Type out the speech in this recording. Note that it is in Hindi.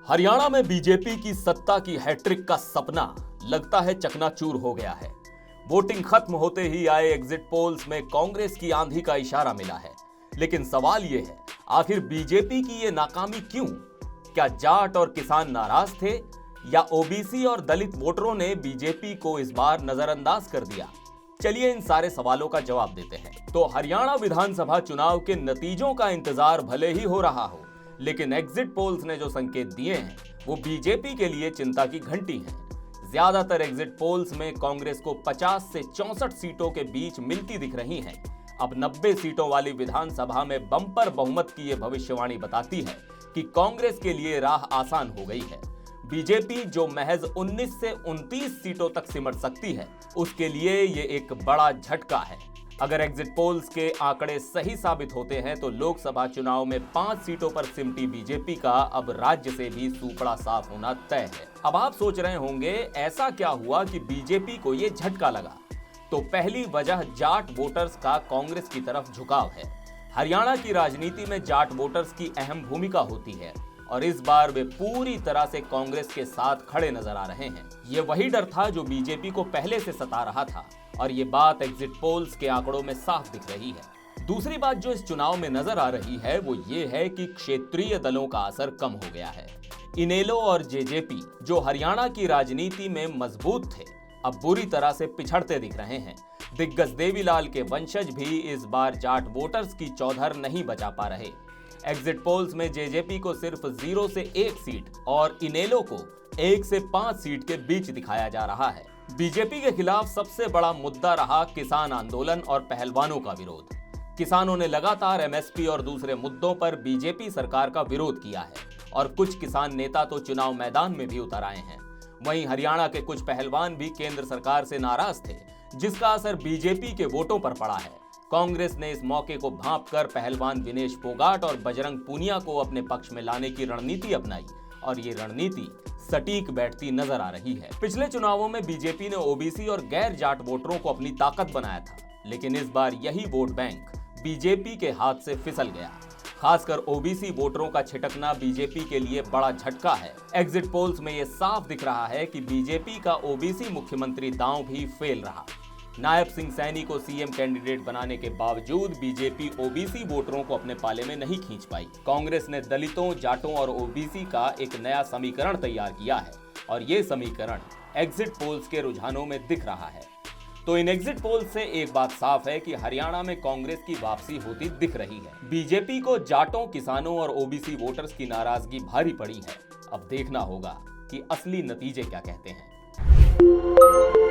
हरियाणा में बीजेपी की सत्ता की हैट्रिक का सपना लगता है चकनाचूर हो गया है। वोटिंग खत्म होते ही आए एग्जिट पोल्स में कांग्रेस की आंधी का इशारा मिला है। लेकिन सवाल यह है, आखिर बीजेपी की ये नाकामी क्यों? क्या जाट और किसान नाराज थे या ओबीसी और दलित वोटरों ने बीजेपी को इस बार नजरअंदाज कर दिया? चलिए इन सारे सवालों का जवाब देते हैं। तो हरियाणा विधानसभा चुनाव के नतीजों का इंतजार भले ही हो रहा हो, लेकिन एग्जिट पोल्स ने जो संकेत दिए हैं वो बीजेपी के लिए चिंता की घंटी हैं। ज्यादातर एग्जिट पोल्स में कांग्रेस को 50 से 64 सीटों के बीच मिलती दिख रही हैं। अब 90 सीटों वाली विधानसभा में बम्पर बहुमत की ये भविष्यवाणी बताती है कि कांग्रेस के लिए राह आसान हो गई है। बीजेपी जो महज 19 से 29 सीटों तक सिमट सकती है, उसके लिए ये एक बड़ा झटका है। अगर एग्जिट पोल्स के आंकड़े सही साबित होते हैं तो लोकसभा चुनाव में 5 सीटों पर सिमटी बीजेपी का अब राज्य से भी सूपड़ा साफ होना तय है। अब आप सोच रहे होंगे ऐसा क्या हुआ कि बीजेपी को ये झटका लगा? तो पहली वजह जाट वोटर्स का कांग्रेस की तरफ झुकाव है। हरियाणा की राजनीति में जाट वोटर्स की अहम भूमिका होती है और इस बार वे पूरी तरह से कांग्रेस के साथ खड़े नजर आ रहे हैं। ये वही डर था जो बीजेपी को पहले से सता रहा था और ये बात एग्जिट पोल्स के आंकड़ों में साफ दिख रही है। दूसरी बात जो इस चुनाव में नजर आ रही है वो ये है कि क्षेत्रीय दलों का असर कम हो गया है। इनेलो और जेजेपी जो हरियाणा की राजनीति में मजबूत थे, अब बुरी तरह से पिछड़ते दिख रहे हैं। दिग्गज देवीलाल के वंशज भी इस बार जाट वोटर्स की चौधर नहीं बचा पा रहे। एग्जिट पोल्स में जेजेपी को सिर्फ 0 से 1 सीट और इनेलो को 1 से 5 सीट के बीच दिखाया जा रहा है। बीजेपी के खिलाफ सबसे बड़ा मुद्दा रहा किसान आंदोलन और पहलवानों का विरोध। किसानों ने लगातार एमएसपी और दूसरे मुद्दों पर बीजेपी सरकार का विरोध किया है और कुछ किसान नेता तो चुनाव मैदान में भी उतर आए हैं। वहीं हरियाणा के कुछ पहलवान भी केंद्र सरकार से नाराज थे, जिसका असर बीजेपी के वोटों पर पड़ा है। कांग्रेस ने इस मौके को भांपकर पहलवान विनेश फोगाट और बजरंग पूनिया को अपने पक्ष में लाने की रणनीति अपनाई और ये रणनीति सटीक बैठती नजर आ रही है। पिछले चुनावों में बीजेपी ने ओबीसी और गैर जाट वोटरों को अपनी ताकत बनाया था, लेकिन इस बार यही वोट बैंक बीजेपी के हाथ से फिसल गया। खासकर ओबीसी वोटरों का छिटकना बीजेपी के लिए बड़ा झटका है। एग्जिट पोल्स में यह साफ दिख रहा है कि बीजेपी का ओबीसी मुख्यमंत्री दांव भी फेल रहा। नायब सिंह सैनी को सीएम कैंडिडेट बनाने के बावजूद बीजेपी ओबीसी वोटरों को अपने पाले में नहीं खींच पाई। कांग्रेस ने दलितों, जाटों और ओबीसी का एक नया समीकरण तैयार किया है और ये समीकरण एग्जिट पोल्स के रुझानों में दिख रहा है। तो इन एग्जिट पोल्स से एक बात साफ है कि हरियाणा में कांग्रेस की वापसी होती दिख रही है। बीजेपी को जाटों, किसानों और ओबीसी वोटर्स की नाराजगी भारी पड़ी है। अब देखना होगा कि असली नतीजे क्या कहते हैं।